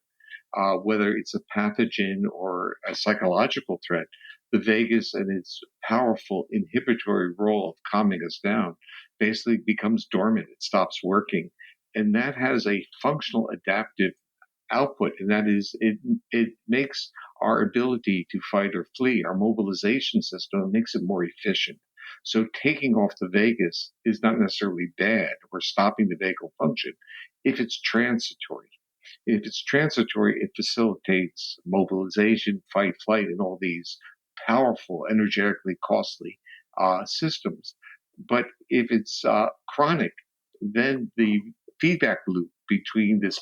whether it's a pathogen or a psychological threat. The vagus and its powerful inhibitory role of calming us down basically becomes dormant. It stops working. And that has a functional adaptive output, and that is it makes our ability to fight or flee, our mobilization system, makes it more efficient. So taking off the vagus is not necessarily bad or stopping the vagal function if it's transitory. If it's transitory, it facilitates mobilization, fight, flight, and all these powerful, energetically costly systems. But if it's chronic, then the feedback loop between this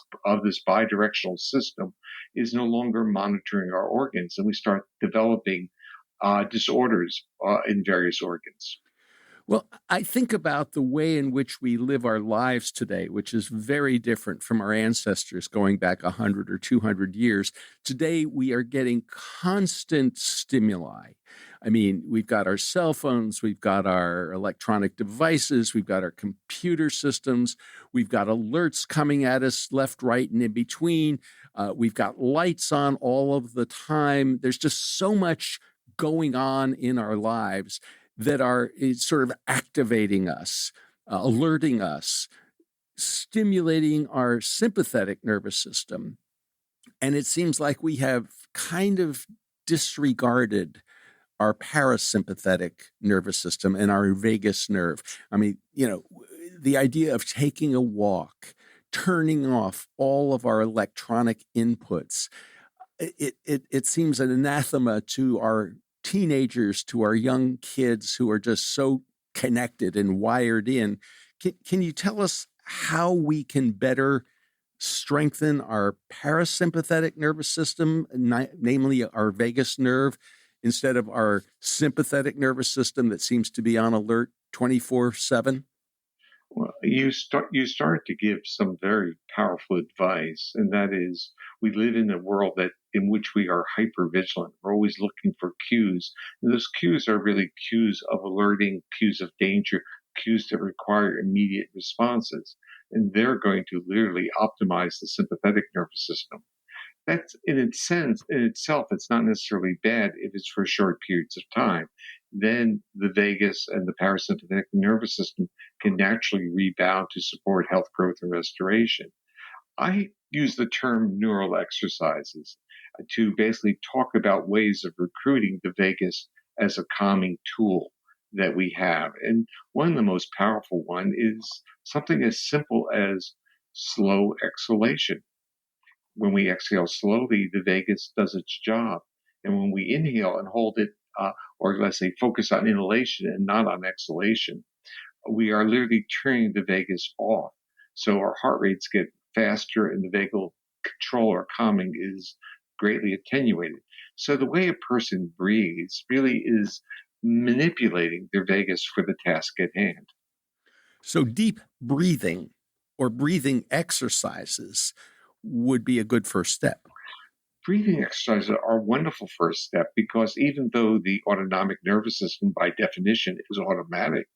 bidirectional system is no longer monitoring our organs, and we start developing disorders in various organs. Well, I think about the way in which we live our lives today, which is very different from our ancestors going back 100 or 200 years. Today, we are getting constant stimuli. I mean, we've got our cell phones, we've got our electronic devices, we've got our computer systems, we've got alerts coming at us left, right, and in between. We've got lights on all of the time. There's just so much going on in our lives that are sort of activating us, alerting us, stimulating our sympathetic nervous system. And it seems like we have kind of disregarded our parasympathetic nervous system and our vagus nerve. I mean, the idea of taking a walk, turning off all of our electronic inputs, it seems an anathema to our teenagers, to our young kids who are just so connected and wired in. Can you tell us how we can better strengthen our parasympathetic nervous system, namely our vagus nerve, instead of our sympathetic nervous system that seems to be on alert 24/7? Well, you start to give some very powerful advice, and that is we live in a world that in which we are hyper vigilant. We're always looking for cues. And those cues are really cues of alerting, cues of danger, cues that require immediate responses. And they're going to literally optimize the sympathetic nervous system. That's in its sense, in itself, it's not necessarily bad if it's for short periods of time. Then the vagus and the parasympathetic nervous system can naturally rebound to support health, growth, and restoration. I use the term neural exercises to basically talk about ways of recruiting the vagus as a calming tool that we have. And one of the most powerful one is something as simple as slow exhalation. When we exhale slowly, the vagus does its job. And when we inhale and hold it, or let's say focus on inhalation and not on exhalation, we are literally turning the vagus off. So our heart rates get faster and the vagal control or calming is greatly attenuated. So the way a person breathes really is manipulating their vagus for the task at hand. So deep breathing or breathing exercises would be a good first step. Breathing exercises are a wonderful first step because even though the autonomic nervous system by definition is automatic,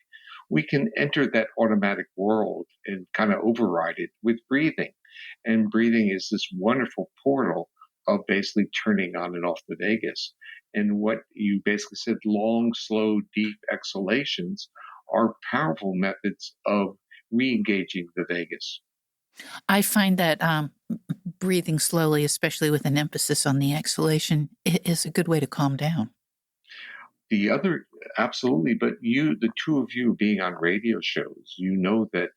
we can enter that automatic world and kind of override it with breathing. And breathing is this wonderful portal of basically turning on and off the vagus. And what you basically said, long, slow, deep exhalations are powerful methods of re-engaging the vagus. I find that breathing slowly, especially with an emphasis on the exhalation, is a good way to calm down. The other, absolutely, but the two of you being on radio shows, you know that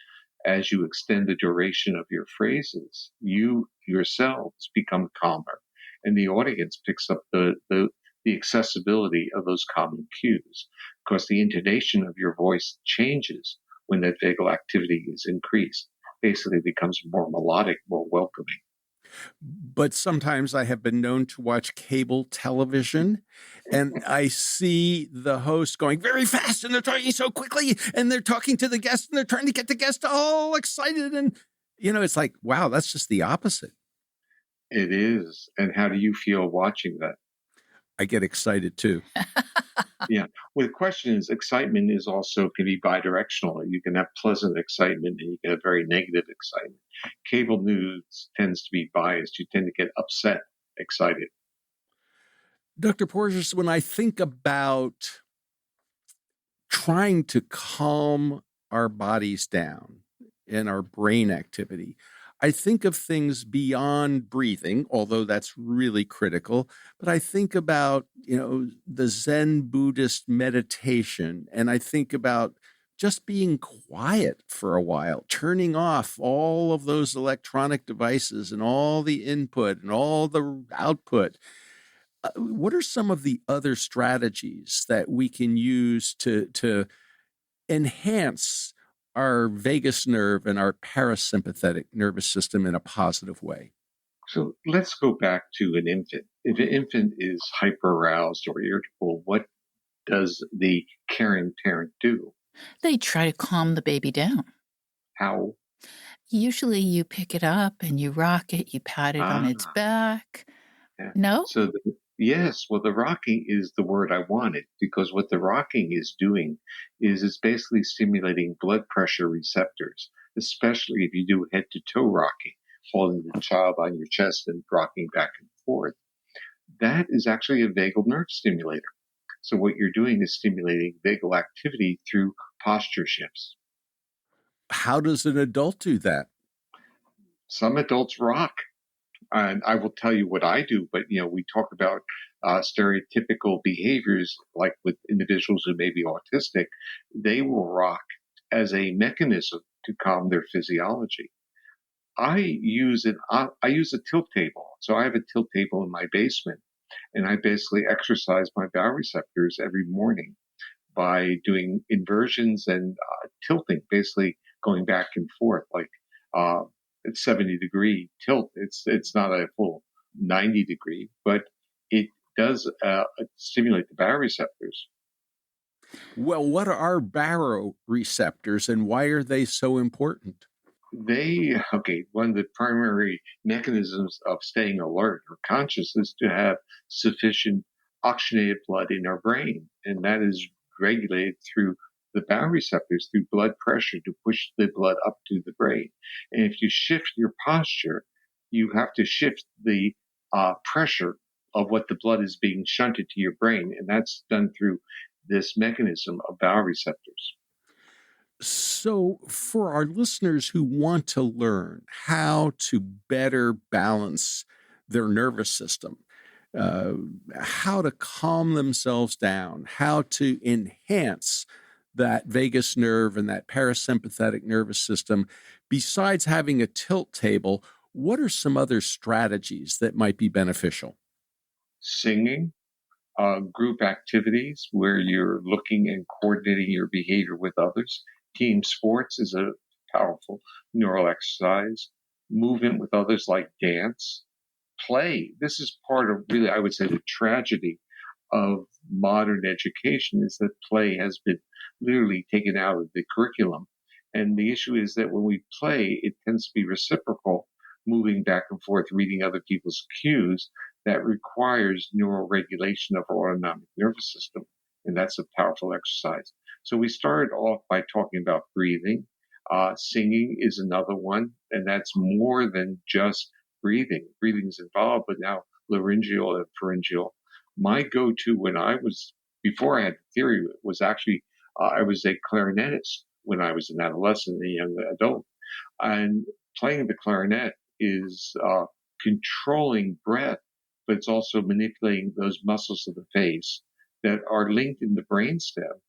as you extend the duration of your phrases, you yourselves become calmer, and the audience picks up the accessibility of those common cues because the intonation of your voice changes when that vagal activity is increased. Basically, it becomes more melodic, more welcoming. But sometimes I have been known to watch cable television, and I see the host going very fast, and they're talking so quickly, and they're talking to the guest, and they're trying to get the guest all excited. And, it's like, wow, that's just the opposite. It is. And how do you feel watching that? I get excited too. Yeah. Well, the question is, excitement is also can be bidirectional. You can have pleasant excitement and you can have very negative excitement. Cable news tends to be biased. You tend to get upset, excited. Dr. Porges, when I think about trying to calm our bodies down and our brain activity, I think of things beyond breathing, although that's really critical. But I think about, the Zen Buddhist meditation, and I think about just being quiet for a while, turning off all of those electronic devices and all the input and all the output. What are some of the other strategies that we can use to enhance our vagus nerve and our parasympathetic nervous system in a positive way? So let's go back to an infant. If an infant is hyperaroused or irritable, what does the caring parent do? They try to calm the baby down. How? Usually you pick it up and you rock it, you pat it on its back. Yeah. No? Yes, well, the rocking is the word I wanted because what the rocking is doing is it's basically stimulating blood pressure receptors, especially if you do head to toe rocking, holding the child on your chest and rocking back and forth. That is actually a vagal nerve stimulator. So what you're doing is stimulating vagal activity through posture shifts. How does an adult do that? Some adults rock. And I will tell you what I do, but we talk about stereotypical behaviors, like with individuals who may be autistic. They will rock as a mechanism to calm their physiology. I use a tilt table. So I have a tilt table in my basement, and I basically exercise my baroreceptors every morning by doing inversions and tilting, basically going back and forth, like it's 70-degree tilt. It's not a full 90-degree, but it does stimulate the baroreceptors. Well, what are baroreceptors and why are they so important? One of the primary mechanisms of staying alert or conscious is to have sufficient oxygenated blood in our brain, and that is regulated through the baroreceptors, through blood pressure to push the blood up to the brain. And if you shift your posture, you have to shift the pressure of what the blood is being shunted to your brain, and that's done through this mechanism of baroreceptors. So, for our listeners who want to learn how to better balance their nervous system, how to calm themselves down, how to enhance that vagus nerve and that parasympathetic nervous system, besides having a tilt table, what are some other strategies that might be beneficial? Singing, group activities where you're looking and coordinating your behavior with others. Team sports is a powerful neural exercise. Movement with others like dance. Play. This is part of really, I would say, the tragedy of modern education is that play has been literally taken out of the curriculum. And the issue is that when we play, it tends to be reciprocal, moving back and forth, reading other people's cues that requires neural regulation of our autonomic nervous system. And that's a powerful exercise. So we started off by talking about breathing. Singing is another one, and that's more than just breathing. Breathing's involved, but now laryngeal and pharyngeal. My go-to before I had the theory, was actually, I was a clarinetist when I was an adolescent and a young adult. And playing the clarinet is controlling breath, but it's also manipulating those muscles of the face that are linked in the brainstem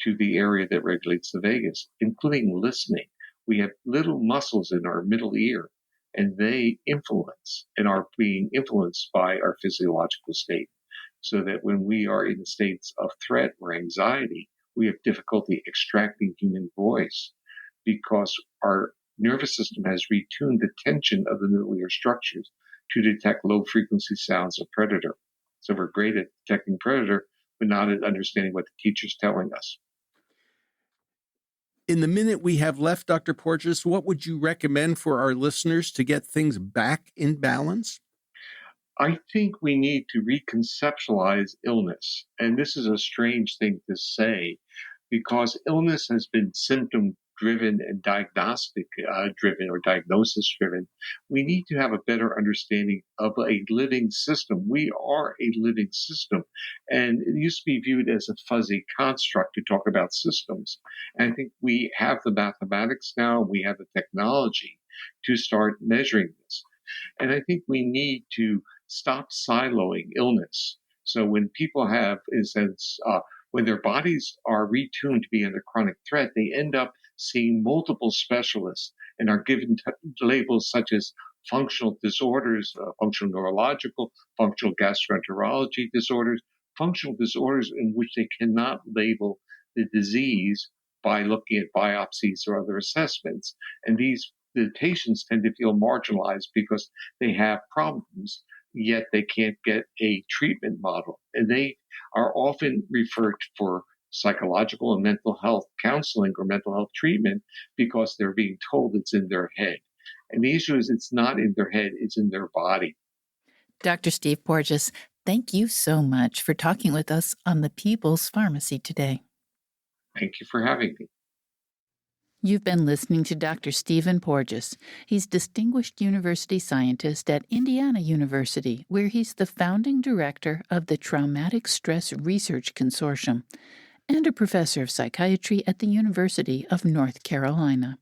to the area that regulates the vagus, including listening. We have little muscles in our middle ear, and they influence and are being influenced by our physiological state. So that when we are in states of threat or anxiety, we have difficulty extracting human voice because our nervous system has retuned the tension of the middle ear structures to detect low-frequency sounds of predator. So we're great at detecting predator, but not at understanding what the teacher's telling us. In the minute we have left, Dr. Porges, what would you recommend for our listeners to get things back in balance? I think we need to reconceptualize illness. And this is a strange thing to say because illness has been symptom driven and diagnostic driven or diagnosis driven. We need to have a better understanding of a living system. We are a living system. And it used to be viewed as a fuzzy construct to talk about systems. And I think we have the mathematics now, we have the technology to start measuring this. And I think we need to stop siloing illness. So when people have, in a sense, when their bodies are retuned to be under chronic threat, they end up seeing multiple specialists and are given labels such as functional disorders, functional neurological, functional gastroenterology disorders, functional disorders in which they cannot label the disease by looking at biopsies or other assessments. And the patients tend to feel marginalized because they have problems, yet they can't get a treatment model. And they are often referred for psychological and mental health counseling or mental health treatment because they're being told it's in their head. And the issue is it's not in their head, it's in their body. Dr. Steve Porges, thank you so much for talking with us on the People's Pharmacy today. Thank you for having me. You've been listening to Dr. Stephen Porges. He's Distinguished University Scientist at Indiana University, where he's the founding director of the Traumatic Stress Research Consortium and a professor of psychiatry at the University of North Carolina.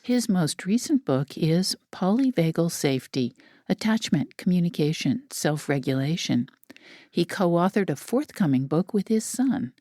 His most recent book is Polyvagal Safety, Attachment, Communication, Self-Regulation. He co-authored a forthcoming book with his son,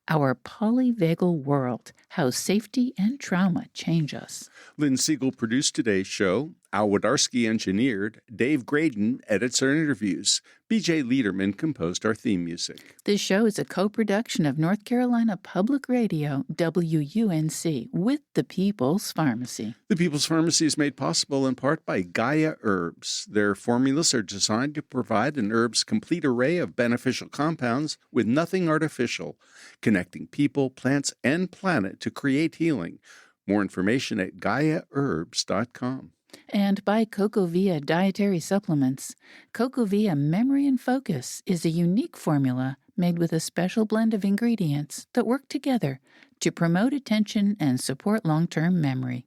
Our Polyvagal World, How Safety and Trauma Change Us. Lynn Siegel produced today's show. Al Wodarski engineered. Dave Graydon edits our interviews. B.J. Liederman composed our theme music. This show is a co-production of North Carolina Public Radio, WUNC, with the People's Pharmacy. The People's Pharmacy is made possible in part by Gaia Herbs. Their formulas are designed to provide an herb's complete array of beneficial compounds with nothing artificial, connecting people, plants, and planet to create healing. More information at GaiaHerbs.com. And by CocoVia Dietary Supplements. CocoVia Memory and Focus is a unique formula made with a special blend of ingredients that work together to promote attention and support long-term memory.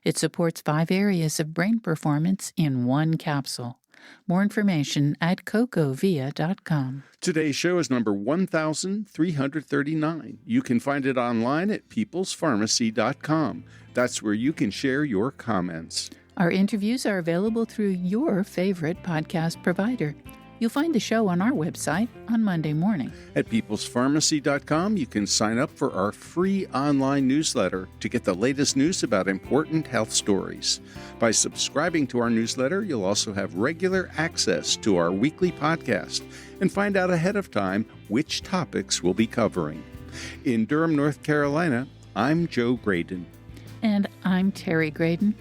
It supports 5 areas of brain performance in one capsule. More information at cocovia.com. Today's show is number 1339. You can find it online at peoplespharmacy.com. That's where you can share your comments. Our interviews are available through your favorite podcast provider. You'll find the show on our website on Monday morning. At peoplespharmacy.com, you can sign up for our free online newsletter to get the latest news about important health stories. By subscribing to our newsletter, you'll also have regular access to our weekly podcast and find out ahead of time which topics we'll be covering. In Durham, North Carolina, I'm Joe Graydon. And I'm Terry Graydon.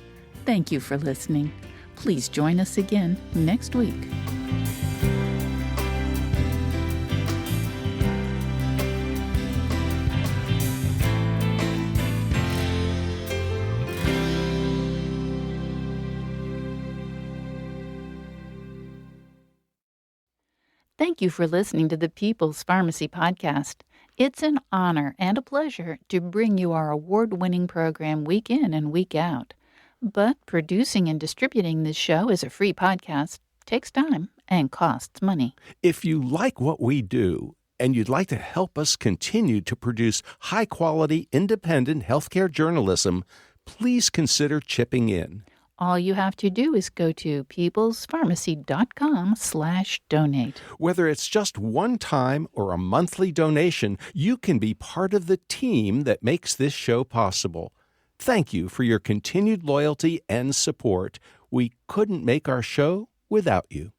Thank you for listening. Please join us again next week. Thank you for listening to the People's Pharmacy Podcast. It's an honor and a pleasure to bring you our award-winning program week in and week out. But producing and distributing this show as a free podcast takes time and costs money. If you like what we do and you'd like to help us continue to produce high-quality, independent healthcare journalism, please consider chipping in. All you have to do is go to peoplespharmacy.com/donate. Whether it's just one time or a monthly donation, you can be part of the team that makes this show possible. Thank you for your continued loyalty and support. We couldn't make our show without you.